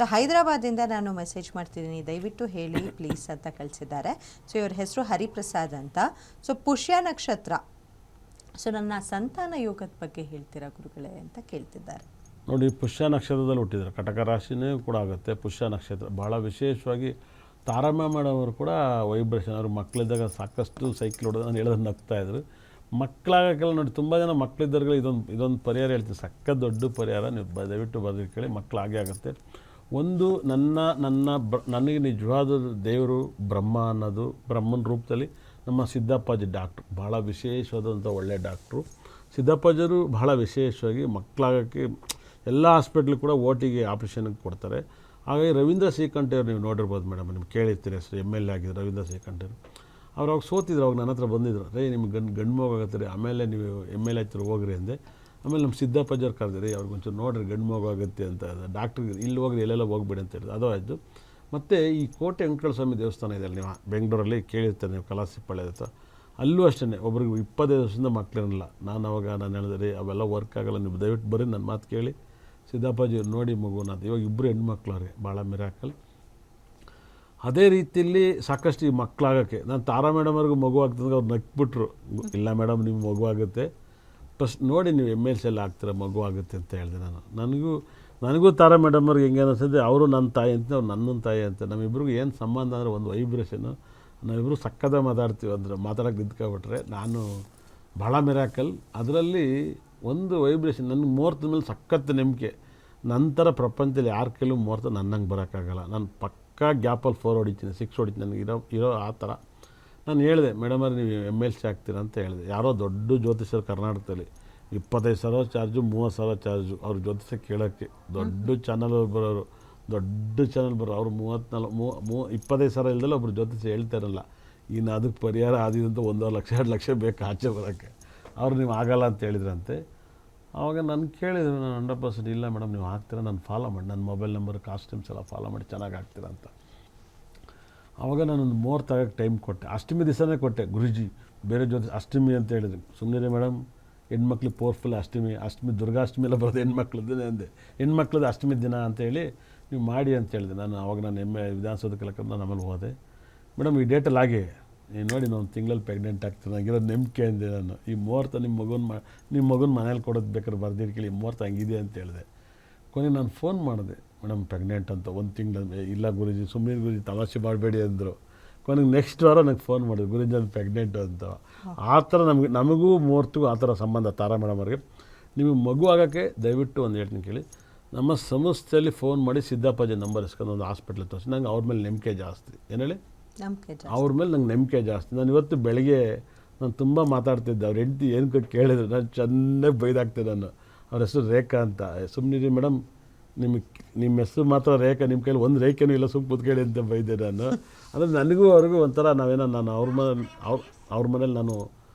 So ಹೈದರಾಬಾದಿಂದ ನಾನು message ಮಾಡ್ತಿದ್ದೀನಿ, ದಯವಿಟ್ಟು ಹೇಳಿ ಪ್ಲೀಸ್ ಅಂತ ಕಳಿಸಿದ್ದಾರೆ. ಸೊ ಇವ್ರ ಹೆಸರು ಹರಿಪ್ರಸಾದ್ ಅಂತ. ಸೊ ಪುಷ್ಯ ನಕ್ಷತ್ರ, ಸೊ ನನ್ನ ಸಂತಾನ ಯೋಗದ ಬಗ್ಗೆ ಹೇಳ್ತೀರಾ ಗುರುಗಳೇ ಅಂತ ಕೇಳ್ತಿದ್ದಾರೆ. ನೋಡಿ, ಪುಷ್ಯ ನಕ್ಷತ್ರದಲ್ಲಿ ಹುಟ್ಟಿದ್ದಾರೆ, ಕಟಕ ರಾಶಿನೇ ಕೂಡ ಆಗುತ್ತೆ. ಪುಷ್ಯ ನಕ್ಷತ್ರ ಭಾಳ ವಿಶೇಷವಾಗಿ ತಾರಮ್ಮ ಮೇಡಮ್ ಅವರು ಕೂಡ ವೈಬ್ರೇಷನ್, ಅವರು ಮಕ್ಕಳಿದ್ದಾಗ ಸಾಕಷ್ಟು ಸೈಕಲ್ ಹೊಡೆದು ನಾನು ಹೇಳಿದ್ರೆ ನಗ್ತಾಯಿದ್ರು. ಮಕ್ಕಳಾಗಕ್ಕೆಲ್ಲ ನೋಡಿ, ತುಂಬ ಜನ ಮಕ್ಕಳಿದ್ದವ್ರಿಗೆ ಇದೊಂದು ಪರಿಹಾರ ಹೇಳ್ತೀವಿ, ಸಕ್ಕ ದೊಡ್ಡ ಪರಿಹಾರ. ನೀವು ದಯವಿಟ್ಟು ಬರೆದಿಟ್ಕೊಳ್ಳಿ, ಮಕ್ಕಳಾಗೇ ಆಗುತ್ತೆ. ಒಂದು ನನಗೆ ನಿಜವಾದ ದೇವರು ಬ್ರಹ್ಮ ಅನ್ನೋದು, ಬ್ರಹ್ಮನ ರೂಪದಲ್ಲಿ ನಮ್ಮ ಸಿದ್ದಪ್ಪಾಜಿ ಡಾಕ್ಟ್ರು, ಭಾಳ ವಿಶೇಷವಾದಂಥ ಒಳ್ಳೆಯ ಡಾಕ್ಟ್ರು. ಸಿದ್ದಪ್ಪಾಜಿಯವರು ಭಾಳ ವಿಶೇಷವಾಗಿ ಮಕ್ಕಳಾಗೋಕ್ಕೆ ಎಲ್ಲ ಹಾಸ್ಪಿಟ್ಲ್ ಕೂಡ ಓಟಿಗೆ ಆಪ್ರೇಷನ್ಗೆ ಕೊಡ್ತಾರೆ. ಹಾಗಾಗಿ ರವೀಂದ್ರ ಶ್ರೀಕಂಠವ್ರು ನೀವು ನೋಡಿರ್ಬೋದು ಮೇಡಮ್, ನಿಮ್ಗೆ ಕೇಳಿರ್ತೀರಿ ಹೆಸರು, ML ಆಗಿದ್ರು ರವೀಂದ್ರ ಶ್ರೀಕಂಠರು. ಅವ್ರು ಅವಾಗ ಸೋತಿದ್ರು, ಅವಾಗ ನನ್ನ ಹತ್ರ ಬಂದಿದ್ರು, ರೇ ನಿಮ್ಗೆ ಗಂಡು ಮಗು ಆಗತ್ತೆ ರೀ, ಆಮೇಲೆ ನೀವು ML ಹತ್ರ ಹೋಗ್ರಿ ಅಂದೆ. ಆಮೇಲೆ ನಮ್ಮ ಸಿದ್ದಪ್ಪಾಜಿಯವ್ರು ಕರೆದ್ರಿ, ಅವ್ರಿಗೆ ಒಂಚೂರು ನೋಡ್ರಿ ಗಂಡು ಮಗು ಆಗುತ್ತೆ ಅಂತ ಡಾಕ್ಟ್ರಿಗೆ, ಇಲ್ಲಿ ಹೋಗ್ರಿ ಎಲ್ಲೆಲ್ಲ ಹೋಗ್ಬೇಡಿ ಅಂತ ಹೇಳಿದ್ರು. ಅದು ಆಯಿತು. ಮತ್ತು ಈ ಕೋಟೆ ವೆಂಕಟೇಶ್ವರ ಸ್ವಾಮಿ ದೇವಸ್ಥಾನ ಇದೆ, ನೀವು ಬೆಂಗಳೂರಲ್ಲಿ ಕೇಳಿರ್ತಾರೆ ನೀವು, ಕಲಾಸಿಪಾಳ್ಯ ಹತ್ರ. ಅಲ್ಲೂ ಅಷ್ಟೇ, ಒಬ್ರಿಗೆ 25 ವರ್ಷದಿಂದ ಮಕ್ಕಳಿರಲಿಲ್ಲ. ನಾನು ಹೇಳಿದೆ ಅವೆಲ್ಲ ವರ್ಕ್ ಆಗೋಲ್ಲ, ನೀವು ದಯವಿಟ್ಟು ಬರ್ರಿ, ನನ್ನ ಮಾತು ಕೇಳಿ ಸಿದ್ದಪ್ಪಾಜಿ ನೋಡಿ ಮಗುನ. ಇವಾಗ ಇಬ್ಬರು ಹೆಣ್ಮಕ್ಳು ಅವ್ರಿಗೆ, ಭಾಳ ಮಿರಾಕಲ್. ಅದೇ ರೀತಿಯಲ್ಲಿ ಸಾಕಷ್ಟು ಈ ಮಕ್ಕಳಾಗೋಕ್ಕೆ ನಾನು ತಾರಾ ಮೇಡಮ್ ಅವ್ರಿಗೂ ಮಗು ಆಗ್ತಂದ್ರೆ ಅವ್ರು ನಕ್ಬಿಟ್ರು, ಇಲ್ಲ ಮೇಡಮ್ ನಿಮ್ಮ ಮಗು ಆಗುತ್ತೆ, ಫಸ್ಟ್ ನೋಡಿ ನೀವು MLs ಎಲ್ಲ ಆಗ್ತೀರ, ಮಗು ಆಗುತ್ತೆ ಅಂತ ಹೇಳಿದೆ ನಾನು. ನನಗೂ ತಾರಾ ಮೇಡಮ್ ಅವ್ರಿಗೆ ಹೆಂಗೆ ಅನಿಸ್ತದೆ, ಅವರು ನನ್ನ ತಾಯಿ ಅಂತ, ಅವ್ರು ನನ್ನೊಂದು ತಾಯಿ ಅಂತ. ನಮ್ಮಿಬ್ರಿಗೂ ಏನು ಸಂಬಂಧ ಅಂದರೆ ಒಂದು ವೈಬ್ರೇಷನ್ನು, ನಾವಿಬ್ಬರು ಸಕ್ಕದ ಮಾತಾಡ್ತೀವಿ. ಅಂದರೆ ಮಾತಾಡೋಕ್ಕೆ ನಿಂತ್ಕೊಬಿಟ್ರೆ ನಾನು ಭಾಳ ಮಿರಾಕಲ್. ಅದರಲ್ಲಿ ಒಂದು ವೈಬ್ರೇಷನ್ ನನಗೆ ಮುಹೂರ್ತದ ಮೇಲೆ ಸಖತ್ ನಂಬಿಕೆ. ನಂತರ ಪ್ರಪಂಚದಲ್ಲಿ ಯಾರ ಕೈಲೂ ಮುಹೂರ್ತ ನನ್ನಂಗೆ ಬರೋಕ್ಕಾಗಲ್ಲ. ನಾನು ಪಕ್ಕಾ ಗ್ಯಾಪಲ್ಲಿ 4 ಹೊಡಿತೀನಿ, 6 ಹೊಡಿತೀನಿ, ನನಗೆ ಇರೋ ಆ ಥರ. ನಾನು ಹೇಳಿದೆ, ಮೇಡಮ್ ಅವ್ರು ನೀವು MLs ಆಗ್ತೀರ ಅಂತ ಹೇಳಿದೆ. ಯಾರೋ ದೊಡ್ಡ ಜ್ಯೋತಿಷರು ಕರ್ನಾಟಕದಲ್ಲಿ 25,000 ಚಾರ್ಜು, 30,000 ಚಾರ್ಜು ಅವ್ರ ಜ್ಯೋತಿಷ ಕೇಳೋಕ್ಕೆ. ದೊಡ್ಡ ಚಾನಲ್ ಬರೋರು, ಅವ್ರು 25,000 ಇಲ್ದಲ್ಲ ಒಬ್ರು ಜ್ಯೋತಿಷ ಹೇಳ್ತಾರಲ್ಲ. ಇನ್ನು ಅದಕ್ಕೆ ಪರಿಹಾರ ಆದಿದಂತ 1.5 ಲಕ್ಷ 2 ಲಕ್ಷ ಬೇಕು ಆಚೆ ಬರೋಕ್ಕೆ. ಅವ್ರು ನೀವು ಆಗಲ್ಲ ಅಂತ ಹೇಳಿದ್ರಂತೆ. ಆವಾಗ ನಾನು ಕೇಳಿದ್ರು, ನಾನು 100% ಇಲ್ಲ ಮೇಡಮ್ ನೀವು ಆಗ್ತೀರಾ, ನಾನು ಫಾಲೋ ಮಾಡಿ, ನನ್ನ ಮೊಬೈಲ್ ನಂಬರ್ ಕಾಸ್ಟ್ಯೂಮ್ಸ್ ಎಲ್ಲ ಫಾಲೋ ಮಾಡಿ ಚೆನ್ನಾಗಿ ಆಗ್ತೀರಾ ಅಂತ. ಆವಾಗ ನಾನೊಂದು ಮುಹೂರ್ತ ಆಗೋಕ್ಕೆ ಟೈಮ್ ಕೊಟ್ಟೆ. ಅಷ್ಟಮಿ ದಿವಸನೇ ಕೊಟ್ಟೆ. ಗುರುಜಿ ಬೇರೆ ಜೊತೆ ಅಷ್ಟಮಿ ಅಂತ ಹೇಳಿದ್ರು. ಸುಮ್ಮನೆ ಮೇಡಮ್, ಹೆಣ್ಮಕ್ಳಿಗೆ ಪವರ್ಫುಲ್ ಅಷ್ಟಮಿ ದುರ್ಗಾಷ್ಟಮಿ ಎಲ್ಲ ಬರೋದು ಹೆಣ್ಮಕ್ಳದ್ದೇ ಅಂದೆ. ಹೆಣ್ಮಕ್ಳದ್ದು ಅಷ್ಟಮಿ ದಿನ ಅಂತೇಳಿ ನೀವು ಮಾಡಿ ಅಂತ ಹೇಳಿದೆ. ನಾನು ವಿಧಾನಸೌಧಕ್ಕೆಲ್ಲ ನಾನು ಆಮೇಲೆ ಹೋದೆ. ಮೇಡಮ್ ಈ ಡೇಟಲ್ಲಿ ಹಾಗೆ ನೀವು ನೋಡಿ, ನಾನು ತಿಂಗಳಲ್ಲಿ ಪ್ರೆಗ್ನೆಂಟ್ ಆಗ್ತೀನಿ, ನನಗಿರೋ ನಂಬಿಕೆ ಅಂದೆ ನಾನು. ಈ ಮುಹೂರ್ತ ನಿಮ್ಮ ಮಗುನ ಮನೇಲಿ ಕೊಡೋದು ಬೇಕಾದ್ರೆ ಬರ್ದಿರ್ಕೊಳ್ಳಿ, ಈ ಮುಹೂರ್ತ ಹಂಗಿದೆ ಅಂತ ಹೇಳಿದೆ. ಕೊನೆಗೆ ನಾನು ಫೋನ್ ಮಾಡಿದೆ, ಮೇಡಮ್ ಪ್ರೆಗ್ನೆಂಟ್ ಅಂತ 1 ತಿಂಗಳು. ಇಲ್ಲ ಗುರುಜಿ, ಸುಮ್ಮನೆ ಗುರುಜಿ ತಮಾಷೆ ಮಾಡಬೇಡಿ ಅಂದರು. ಕೊನೆಗೆ ನೆಕ್ಸ್ಟ್ ವಾರ ನನಗೆ ಫೋನ್ ಮಾಡಿದ್ರು, ಗುರುಜಿ ಅದು ಪ್ರೆಗ್ನೆಂಟ್ ಅಂತ. ಆ ಥರ ನಮಗೂ ಮುಹೂರ್ತಗೂ ಆ ಥರ ಸಂಬಂಧ. ತಾರಾ ಮೇಡಮ್ ಅವ್ರಿಗೆ ನಿಮಗೆ ಮಗು ಆಗೋಕ್ಕೆ ದಯವಿಟ್ಟು ಒಂದು ಹೇಳ್ತೀನಿ ಕೇಳಿ, ನಮ್ಮ ಸಂಸ್ಥೆಯಲ್ಲಿ ಫೋನ್ ಮಾಡಿ ಸಿದ್ದಪ್ಪಾಜಿ ನಂಬರ್ ಇಸ್ಕೊಂಡು ಒಂದು ಹಾಸ್ಪಿಟ್ಲ್ ತೋರಿಸಿ. ನಂಗೆ ಅವ್ರ ಮೇಲೆ ನಂಬಿಕೆ ಜಾಸ್ತಿ. ಏನು ಹೇಳಿ, ಅವ್ರ ಮೇಲೆ ನಂಗೆ ನಂಬಿಕೆ ಜಾಸ್ತಿ. ನಾನು ಇವತ್ತು ಬೆಳಗ್ಗೆ ನಾನು ತುಂಬ ಮಾತಾಡ್ತಿದ್ದೆ. ಅವ್ರ ಹೆಂಡತಿ ಏನಕ್ಕೆ ಕೇಳಿದ್ರು, ನಾನು ಚೆನ್ನಾಗಿ ಬೈದಾಗ್ತಿದ್ದೆ. ನಾನು ಅವ್ರ ಹೆಸರು ರೇಖಾ ಅಂತ. ಸುಮ್ಮನಿರಿ ಮೇಡಮ್, ನಿಮ್ಮ ಹೆಸರು ಮಾತ್ರ ರೇಖಾ, ನಿಮ್ಮ ಕೈಲಿ ಒಂದು ರೇಖೆನೂ ಇಲ್ಲ, ಸುಮ್ಮನೆ ಕೂತ್ಕೊಳ್ಳಿ ಅಂತ ಬೈದೆ ನಾನು. ಅಂದರೆ ನನಗೂ ಅವ್ರಿಗೂ ಒಂಥರ ನಾನು ಅವ್ರ ಮನೇಲಿ ನಾನು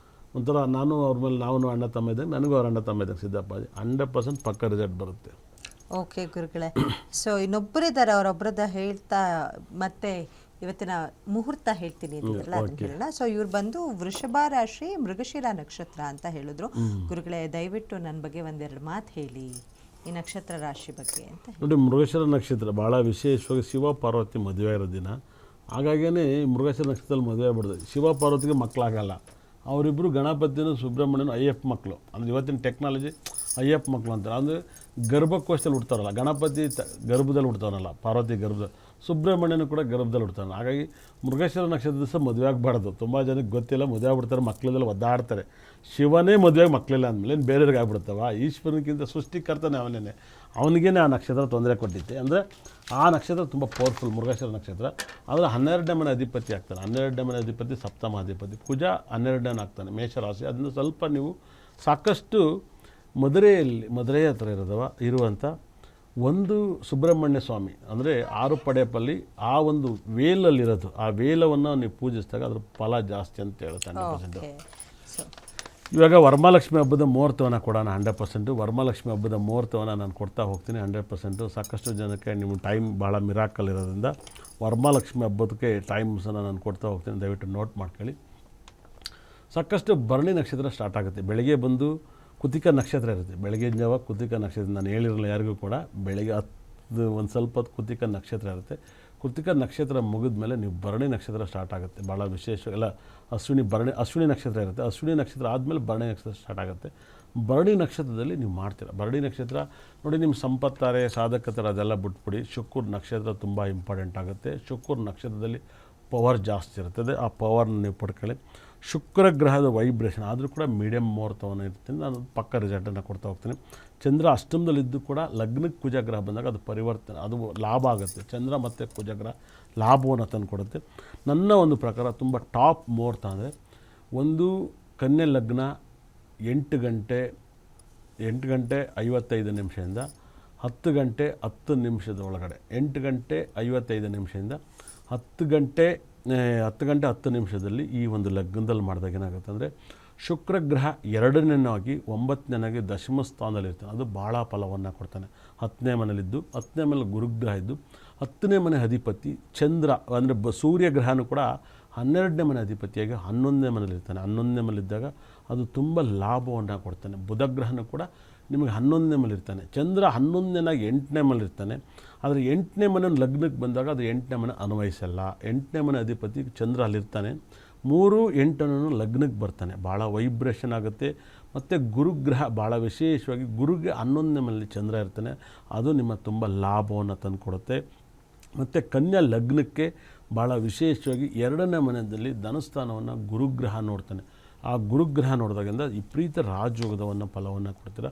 ಒಂಥರ, ನಾನು ಅವ್ರ ಮೇಲೆ ನಾವು ಅಣ್ಣ ತಮ್ಮ ಇದ್ದಂಗೆ, ನನಗೂ ಅವ್ರ ಅಣ್ಣ ತಮ್ಮ ಇದ್ದಂಗೆ ಸಿದ್ದಪ್ಪಾಜಿ 100% ಪಕ್ಕ ರಿಸಲ್ಟ್ ಬರುತ್ತೆ. ಓಕೆ ಗುರುಗಳೇ. ಸೊ ಇನ್ನೊಬ್ಬರಿದ್ದಾರೆ, ಅವರೊಬ್ಬರದ ಹೇಳ್ತಾ ಮತ್ತೆ ಇವತ್ತಿನ ಮುಹೂರ್ತ ಹೇಳ್ತೀನಿ ಅಂತೆಲ್ಲ ಅದನ್ನ ಹೇಳೋಣ. ಸೊ ಇವ್ರು ಬಂದು ವೃಷಭ ರಾಶಿ, ಮೃಗಶಿರ ನಕ್ಷತ್ರ ಅಂತ ಹೇಳಿದ್ರು. ಗುರುಗಳೇ ದಯವಿಟ್ಟು ನನ್ನ ಬಗ್ಗೆ 1-2 ಮಾತು ಹೇಳಿ ಈ ನಕ್ಷತ್ರ ರಾಶಿ ಬಗ್ಗೆ ಅಂತ. ನೋಡಿ, ಮೃಗಶಿರ ನಕ್ಷತ್ರ ಭಾಳ ವಿಶೇಷವಾಗಿ ಶಿವ ಪಾರ್ವತಿ ಮದುವೆ ಆಗಿರೋ ದಿನ. ಹಾಗಾಗಿಯೇ ಮೃಗಶಿರ ನಕ್ಷತ್ರದಲ್ಲಿ ಮದುವೆ ಆಗ್ಬಿಡ್ದು. ಶಿವ ಪಾರ್ವತಿಗೆ ಮಕ್ಕಳಾಗಲ್ಲ. ಅವರಿಬ್ಬರು ಗಣಪತಿನೂ ಸುಬ್ರಹ್ಮಣ್ಯನೂ IF ಮಕ್ಕಳು. ಅಂದರೆ ಇವತ್ತಿನ ಟೆಕ್ನಾಲಜಿ IF ಮಕ್ಕಳು ಅಂತಾರೆ. ಅಂದರೆ ಗರ್ಭಕೋಶದಲ್ಲಿ ಹುಡ್ತಾರಲ್ಲ, ಗಣಪತಿ ಗರ್ಭದಲ್ಲಿ ಹುಡ್ತಾರಲ್ಲ, ಪಾರ್ವತಿ ಗರ್ಭದಲ್ಲಿ, ಸುಬ್ರಹ್ಮಣ್ಯನೂ ಕೂಡ ಗರ್ಭದಲ್ಲಿ ಹುಡ್ತಾನೆ. ಹಾಗಾಗಿ ಮೃಗಶಿರ ನಕ್ಷತ್ರ ದಿವಸ ಮದುವೆ ಆಗಬಾರ್ದು. ತುಂಬ ಜನಕ್ಕೆ ಗೊತ್ತಿಲ್ಲ, ಮದುವೆ ಆಗ್ಬಿಡ್ತಾರೆ, ಮಕ್ಕಳದೆಲ್ಲ ಒದ್ದಾಡ್ತಾರೆ. ಶಿವನೇ ಮದುವೆಗೆ ಮಕ್ಕಳಿಲ್ಲ ಅಂದಮೇಲೆ ಏನು ಬೇರೆಯವ್ರಿಗೆ ಆಗ್ಬಿಡ್ತಾವ? ಈಶ್ವರನಿಗಿಂತ ಸೃಷ್ಟಿಕರ್ತನೇ ಅವನೇ, ಅವನಿಗೇನೆ ಆ ನಕ್ಷತ್ರ ತೊಂದರೆ ಕೊಟ್ಟಿತ್ತೆ. ಅಂದರೆ ಆ ನಕ್ಷತ್ರ ತುಂಬ ಪವರ್ಫುಲ್ ಮೃಗಶಿರ ನಕ್ಷತ್ರ. ಆದರೆ 12ನೇ ಮನೆ ಅಧಿಪತಿ ಆಗ್ತಾನೆ. 12ನೇ ಮನೆ ಅಧಿಪತಿ ಸಪ್ತಮ ಅಧಿಪತಿ ಕುಜ 12ನೇ ಆಗ್ತಾನೆ, ಮೇಷರಾಶಿ. ಅದನ್ನು ಸ್ವಲ್ಪ ನೀವು ಸಾಕಷ್ಟು ಮಧುರೆಯ ಹತ್ರ ಇರುವಂಥ ಒಂದು ಸುಬ್ರಹ್ಮಣ್ಯ ಸ್ವಾಮಿ, ಅಂದರೆ 6 ಪಡೆಪಲ್ಲಿ ಆ ಒಂದು ವೇಲಲ್ಲಿರೋದು, ಆ ವೇಲವನ್ನು ನೀವು ಪೂಜಿಸಿದಾಗ ಅದ್ರ ಫಲ ಜಾಸ್ತಿ ಅಂತ ಹೇಳುತ್ತೆ 100%. ಇವಾಗ ವರಮಹಾಲಕ್ಷ್ಮಿ ಹಬ್ಬದ ಮುಹೂರ್ತವನ್ನು ಕೊಡೋಣ 100%. ವರಮಹಾಲಕ್ಷ್ಮಿ ಹಬ್ಬದ ಮುಹೂರ್ತವನ್ನು ನಾನು ಕೊಡ್ತಾ ಹೋಗ್ತೀನಿ 100%. ಸಾಕಷ್ಟು ಜನಕ್ಕೆ ನಿಮ್ಮ ಟೈಮ್ ಭಾಳ ಮಿರಾಕಲ್ ಇರೋದ್ರಿಂದ ವರಮಹಾಲಕ್ಷ್ಮಿ ಹಬ್ಬದಕ್ಕೆ ಟೈಮ್ಸನ್ನು ನಾನು ಕೊಡ್ತಾ ಹೋಗ್ತೀನಿ, ದಯವಿಟ್ಟು ನೋಟ್ ಮಾಡ್ಕೊಳ್ಳಿ. ಸಾಕಷ್ಟು ಭರಣಿ ನಕ್ಷತ್ರ ಸ್ಟಾರ್ಟ್ ಆಗುತ್ತೆ. ಬೆಳಗ್ಗೆ ಬಂದು ಕೃತಿಕಾ ನಕ್ಷತ್ರ ಇರುತ್ತೆ. ಬೆಳಗಿನ ಜಾವ ಕೃತಿಕಾ ನಕ್ಷತ್ರ, ನಾನು ಹೇಳಿರಲ್ಲ ಯಾರಿಗೂ ಕೂಡ, ಬೆಳಗ್ಗೆ ಒಂದು ಸ್ವಲ್ಪ ಹೊತ್ತು ಕೃತಿಕ ನಕ್ಷತ್ರ ಇರುತ್ತೆ. ಕೃತಿಕ ನಕ್ಷತ್ರ ಮುಗಿದ ಮೇಲೆ ನೀವು ಭರಣಿ ನಕ್ಷತ್ರ ಸ್ಟಾರ್ಟ್ ಆಗುತ್ತೆ. ಭಾಳ ವಿಶೇಷ ಎಲ್ಲ ಅಶ್ವಿನಿ ನಕ್ಷತ್ರ ಇರುತ್ತೆ. ಅಶ್ವಿನಿ ನಕ್ಷತ್ರ ಆದಮೇಲೆ ಭರಣಿ ನಕ್ಷತ್ರ ಸ್ಟಾರ್ಟ್ ಆಗುತ್ತೆ. ಭರಣಿ ನಕ್ಷತ್ರದಲ್ಲಿ ನೀವು ಮಾಡ್ತೀರ. ಭರಣಿ ನಕ್ಷತ್ರ ನೋಡಿ, ನಿಮ್ಮ ಸಂಪತ್ತಾರೆ ಸಾಧಕತರ ಅದೆಲ್ಲ ಬಿಟ್ಬಿಡಿ. ಶುಕ್ರ ನಕ್ಷತ್ರ ತುಂಬ ಇಂಪಾರ್ಟೆಂಟ್ ಆಗುತ್ತೆ. ಶುಕ್ರ ನಕ್ಷತ್ರದಲ್ಲಿ ಪವರ್ ಜಾಸ್ತಿ ಇರ್ತದೆ. ಆ ಪವರ್ನ ನೀವು ಪಡ್ಕೊಳ್ಳಿ. ಶುಕ್ರ ಗ್ರಹದ ವೈಬ್ರೇಷನ್ ಆದರೂ ಕೂಡ ಮೀಡಿಯಮ್ ಮುಹೂರ್ತವನ್ನು ಇರ್ತೀನಿ. ನಾನು ಪಕ್ಕ ರಿಸಲ್ಟನ್ನು ಕೊಡ್ತಾ ಹೋಗ್ತೀನಿ. ಚಂದ್ರ ಅಷ್ಟಮದಲ್ಲಿದ್ದು ಕೂಡ ಲಗ್ನಕ್ಕೆ ಕುಜಗ್ರಹ ಬಂದಾಗ ಅದು ಪರಿವರ್ತನೆ, ಅದು ಲಾಭ ಆಗುತ್ತೆ. ಚಂದ್ರ ಮತ್ತು ಕುಜಗ್ರಹ ಲಾಭವನ್ನು ತಂದು ಕೊಡುತ್ತೆ. ನನ್ನ ಒಂದು ಪ್ರಕಾರ ತುಂಬ ಟಾಪ್ ಮುಹೂರ್ತ ಅಂದರೆ ಒಂದು ಕನ್ಯೆ ಲಗ್ನ 8 ಗಂಟೆ 55 ನಿಮಿಷದಿಂದ 10 ಗಂಟೆ 10 ನಿಮಿಷದ ಒಳಗಡೆ, 8 ಗಂಟೆ 55 ನಿಮಿಷದಿಂದ 10 ಗಂಟೆ 10 ನಿಮಿಷದಲ್ಲಿ ಈ ಒಂದು ಲಗ್ನದಲ್ಲಿ ಮಾಡಿದಾಗ ಏನಾಗುತ್ತೆ ಅಂದರೆ, ಶುಕ್ರಗ್ರಹ 2ನೇನಾಗಿ 9ನೇನಾಗಿ ದಶಮ ಸ್ಥಾನದಲ್ಲಿ ಇರ್ತಾನೆ. ಅದು ಭಾಳ ಫಲವನ್ನು ಕೊಡ್ತಾನೆ. 10ನೇ ಮನೇಲಿದ್ದು, 10ನೇ ಮನೇಲಿ ಗುರುಗ್ರಹ ಇದ್ದು, 10ನೇ ಮನೆ ಅಧಿಪತಿ ಚಂದ್ರ ಅಂದರೆ ಸೂರ್ಯಗ್ರಹನೂ ಕೂಡ 12ನೇ ಮನೆ ಅಧಿಪತಿಯಾಗಿ 11ನೇ ಮನೇಲಿರ್ತಾನೆ. 11ನೇ ಮನೇಲಿದ್ದಾಗ ಅದು ತುಂಬ ಲಾಭವನ್ನು ಕೊಡ್ತಾನೆ. ಬುಧಗ್ರಹನೂ ಕೂಡ ನಿಮಗೆ 11ನೇ ಮನೇಲಿರ್ತಾನೆ. ಚಂದ್ರ 11ನೇನಾಗಿ 8ನೇ ಮನೇಲಿರ್ತಾನೆ. ಆದರೆ 8ನೇ ಮನೆ ಲಗ್ನಕ್ಕೆ ಬಂದಾಗ ಅದು 8ನೇ ಮನೆ ಅನ್ವಯಿಸಲ್ಲ. 8ನೇ ಮನೆ ಅಧಿಪತಿ ಚಂದ್ರ ಅಲ್ಲಿರ್ತಾನೆ. 3, 8 ಲಗ್ನಕ್ಕೆ ಬರ್ತಾನೆ. ಭಾಳ ವೈಬ್ರೇಷನ್ ಆಗುತ್ತೆ. ಮತ್ತು ಗುರುಗ್ರಹ ಭಾಳ ವಿಶೇಷವಾಗಿ ಗುರುಗೆ 11ನೇ ಮನೇಲಿ ಚಂದ್ರ ಇರ್ತಾನೆ. ಅದು ನಿಮ್ಮ ತುಂಬ ಲಾಭವನ್ನು ತಂದು ಕೊಡುತ್ತೆ. ಮತ್ತು ಕನ್ಯಾ ಲಗ್ನಕ್ಕೆ ಭಾಳ ವಿಶೇಷವಾಗಿ 2ನೇ ಮನೆಯಲ್ಲಿ ಧನಸ್ಥಾನವನ್ನು ಗುರುಗ್ರಹ ನೋಡ್ತಾನೆ. ಆ ಗುರುಗ್ರಹ ನೋಡಿದಾಗಿಂದ ವಿಪರೀತ ರಾಜಯೋಗದವನ್ನು ಫಲವನ್ನು ಕೊಡ್ತೀರ.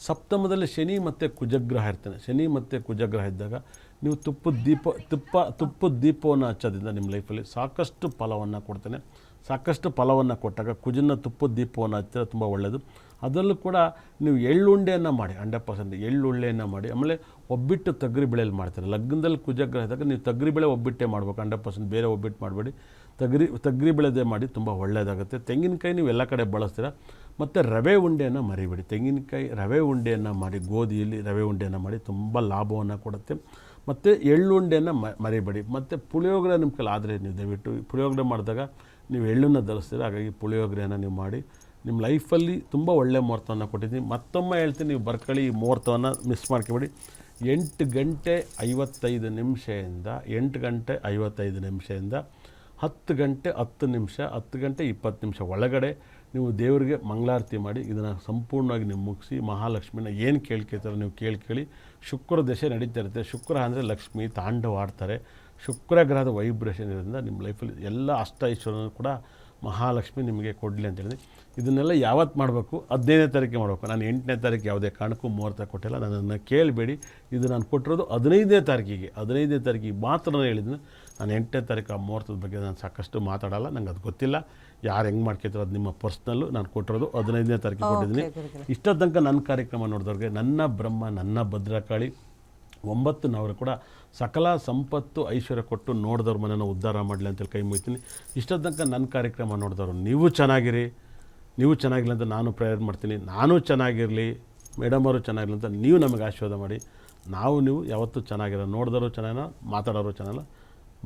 ಸಪ್ತಮದಲ್ಲಿ ಶನಿ ಮತ್ತು ಕುಜಗ್ರಹ ಇರ್ತಾನೆ. ಶನಿ ಮತ್ತು ಕುಜಗ್ರಹ ಇದ್ದಾಗ ನೀವು ತುಪ್ಪದ ದೀಪವನ್ನು ಹಚ್ಚೋದ್ರಿಂದ ನಿಮ್ಮ ಲೈಫಲ್ಲಿ ಸಾಕಷ್ಟು ಫಲವನ್ನು ಕೊಡ್ತಾನೆ. ಸಾಕಷ್ಟು ಫಲವನ್ನು ಕೊಟ್ಟಾಗ ಕುಜನ ತುಪ್ಪದ ದೀಪವನ್ನು ಹಚ್ಚಿದ್ರೆ ತುಂಬ ಒಳ್ಳೆಯದು. ಅದರಲ್ಲೂ ಕೂಡ ನೀವು ಎಳ್ಳುಂಡೆಯನ್ನು ಮಾಡಿ, 100% ಎಳ್ಳುಳ್ಳೆಯನ್ನು ಮಾಡಿ. ಆಮೇಲೆ ಒಬ್ಬಿಟ್ಟು ತೊಗರಿಬೇಳೆಯಲ್ಲಿ ಮಾಡ್ತಾರೆ. ಲಗ್ನದಲ್ಲಿ ಕುಜಗ್ರಹ ಇದ್ದಾಗ ನೀವು ತೊಗರಿಬೇಳೆ ಒಬ್ಬಿಟ್ಟೇ ಮಾಡಬೇಕು, 100%. ಬೇರೆ ಒಬ್ಬಿಟ್ಟು ಮಾಡಬೇಡಿ, ತೊಗರಿಬೇಳೆದೇ ಮಾಡಿ, ತುಂಬ ಒಳ್ಳೆಯದಾಗುತ್ತೆ. ತೆಂಗಿನಕಾಯಿ ನೀವು ಎಲ್ಲ ಕಡೆ ಬಳಸ್ತೀರ. ಮತ್ತು ರವೆ ಉಂಡೆಯನ್ನು ಮರಿಬೇಡಿ. ತೆಂಗಿನಕಾಯಿ ರವೆ ಉಂಡೆಯನ್ನು ಮಾಡಿ, ಗೋಧಿಯಲ್ಲಿ ರವೆ ಉಂಡೆಯನ್ನು ಮಾಡಿ ತುಂಬ ಲಾಭವನ್ನು ಕೊಡುತ್ತೆ. ಮತ್ತು ಎಳ್ಳುಂಡೆಯನ್ನು ಮರಿಬೇಡಿ. ಮತ್ತು ಪುಳಿಯೋಗರೆ ನಿಮ್ಮ ಕೈಲಿ ಆದರೆ ನೀವು ದಯವಿಟ್ಟು ಪುಳಿಯೋಗರೆ ಮಾಡಿದಾಗ ನೀವು ಎಳ್ಳನ್ನು ಧರಿಸ್ತೀರ. ಹಾಗಾಗಿ ಪುಳಿಯೋಗರೆಯನ್ನು ನೀವು ಮಾಡಿ ನಿಮ್ಮ ಲೈಫಲ್ಲಿ ತುಂಬ ಒಳ್ಳೆಯ ಮುಹೂರ್ತವನ್ನು ಕೊಟ್ಟಿದ್ದೀನಿ. ಮತ್ತೊಮ್ಮೆ ಹೇಳ್ತೀನಿ, ನೀವು ಬರ್ಕೊಳ್ಳಿ, ಈ ಮುಹೂರ್ತವನ್ನು ಮಿಸ್ ಮಾಡ್ಕೊಬೇಡಿ. 8 ಗಂಟೆ 55 ನಿಮಿಷದಿಂದ 8 ಗಂಟೆ 55 ನಿಮಿಷದಿಂದ 10 ಗಂಟೆ 10 ನಿಮಿಷ 10 ಗಂಟೆ 20 ನಿಮಿಷ ಒಳಗಡೆ ನೀವು ದೇವರಿಗೆ ಮಂಗಳಾರತಿ ಮಾಡಿ ಇದನ್ನು ಸಂಪೂರ್ಣವಾಗಿ ನೀವು ಮುಗಿಸಿ ಮಹಾಲಕ್ಷ್ಮಿನ ಏನು ಕೇಳ್ಕೊಳ್ತಾರೋ ನೀವು ಕೇಳಿ. ಶುಕ್ರ ದಶೆ ನಡೀತಾ ಇರುತ್ತೆ. ಶುಕ್ರ ಅಂದರೆ ಲಕ್ಷ್ಮಿ ತಾಂಡವ ಆಡ್ತಾರೆ. ಶುಕ್ರ ಗ್ರಹದ ವೈಬ್ರೇಷನ್ ಇರೋದ್ರಿಂದ ನಿಮ್ಮ ಲೈಫಲ್ಲಿ ಎಲ್ಲ ಅಷ್ಟ ಐಶ್ವರ್ಯನೂ ಕೂಡ ಮಹಾಲಕ್ಷ್ಮಿ ನಿಮಗೆ ಕೊಡಲಿ ಅಂತ ಹೇಳಿದೆ. ಇದನ್ನೆಲ್ಲ ಯಾವತ್ತು ಮಾಡಬೇಕು? 15ನೇ ತಾರೀಕಿಗೆ ಮಾಡಬೇಕು. ನಾನು 8ನೇ ತಾರೀಕು ಯಾವುದೇ ಕಾರಣಕ್ಕೂ ಮುಹೂರ್ತ ಕೊಟ್ಟಿಲ್ಲ. ನನ್ನನ್ನು ಕೇಳಬೇಡಿ. ಇದು ನಾನು ಕೊಟ್ಟಿರೋದು 15ನೇ ತಾರೀಕಿಗೆ. 15ನೇ ತಾರೀಕಿಗೆ ಮಾತ್ರ ನಾನು ಹೇಳಿದ್ದೀನಿ. ನಾನು 8ನೇ ತಾರೀಕು ಆ ಮುಹೂರ್ತದ ಬಗ್ಗೆ ನಾನು ಸಾಕಷ್ಟು ಮಾತಾಡಲ್ಲ. ನಂಗೆ ಅದು ಗೊತ್ತಿಲ್ಲ. ಯಾರು ಹೆಂಗೆ ಮಾಡ್ಕೊಳ್ತಾರೋ ಅದು ನಿಮ್ಮ ಪರ್ಸ್ನಲ್ಲು. ನಾನು ಕೊಟ್ಟಿರೋದು 15ನೇ ತಾರೀಕಿಗೆ ಕೊಟ್ಟಿದ್ದೀನಿ. ಇಷ್ಟ ತನಕ ನನ್ನ ಕಾರ್ಯಕ್ರಮ ನೋಡಿದವ್ರಿಗೆ ನನ್ನ ಬ್ರಹ್ಮ ನನ್ನ ಭದ್ರಕಾಳಿ 9 ನವರು ಕೂಡ ಸಕಲ ಸಂಪತ್ತು ಐಶ್ವರ್ಯ ಕೊಟ್ಟು ನೋಡಿದವ್ರ ಮನೆಯನ್ನು ಉದ್ಧಾರ ಮಾಡಲಿ ಅಂತೇಳಿ ಕೈ ಮುಗಿತೀನಿ. ಇಷ್ಟ ತನಕ ನನ್ನ ಕಾರ್ಯಕ್ರಮ ನೋಡಿದವರು ನೀವು ಚೆನ್ನಾಗಿರಿ, ನೀವು ಚೆನ್ನಾಗಿಲ್ಲ ಅಂತ ನಾನು ಪ್ರೇಯರ್ ಮಾಡ್ತೀನಿ. ನಾನು ಚೆನ್ನಾಗಿರಲಿ, ಮೇಡಮ್ ಅವರು ಚೆನ್ನಾಗಿರಲಿ ಅಂತ ನೀವು ನಮಗೆ ಆಶೀರ್ವಾದ ಮಾಡಿ. ನೀವು ಯಾವತ್ತೂ ಚೆನ್ನಾಗಿರೋ, ನೋಡಿದವರು ಚೆನ್ನಾಗಿಲ್ಲ, ಮಾತಾಡೋರು ಚೆನ್ನಾಗಿಲ್ಲ.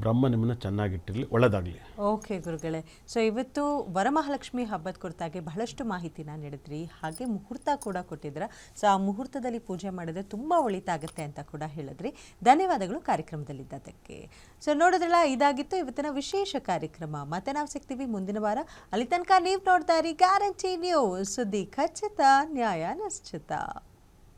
ಬ್ರಹ್ಮ ನಿಮ್ಮನ್ನು ಚೆನ್ನಾಗಿಟ್ಟಿರಲಿ, ಒಳ್ಳೆಯದಾಗಲಿ. ಓಕೆ ಗುರುಗಳೇ, ಸೊ ಇವತ್ತು ವರಮಹಾಲಕ್ಷ್ಮಿ ಹಬ್ಬದ ಕುರಿತಾಗಿ ಬಹಳಷ್ಟು ಮಾಹಿತಿನ ನೀಡಿದ್ರಿ. ಹಾಗೆ ಮುಹೂರ್ತ ಕೂಡ ಕೊಟ್ಟಿದ್ರ. ಸೊ ಆ ಮುಹೂರ್ತದಲ್ಲಿ ಪೂಜೆ ಮಾಡಿದ್ರೆ ತುಂಬ ಒಳಿತಾಗುತ್ತೆ ಅಂತ ಕೂಡ ಹೇಳಿದ್ರಿ. ಧನ್ಯವಾದಗಳು ಕಾರ್ಯಕ್ರಮದಲ್ಲಿದ್ದದಕ್ಕೆ. ಸೊ ನೋಡಿದ್ರಲ್ಲ, ಇದಾಗಿತ್ತು ಇವತ್ತಿನ ವಿಶೇಷ ಕಾರ್ಯಕ್ರಮ. ಮತ್ತೆ ನಾವು ಸಿಗ್ತೀವಿ ಮುಂದಿನ ವಾರ. ಅಲ್ಲಿ ತನಕ ನೀವು ನೋಡ್ತಾ ಇರಿ ಗ್ಯಾರಂಟಿ ನ್ಯೂಸ್, ಸುದ್ದಿ ಖಚಿತ, ನ್ಯಾಯ ನಿಶ್ಚಿತ.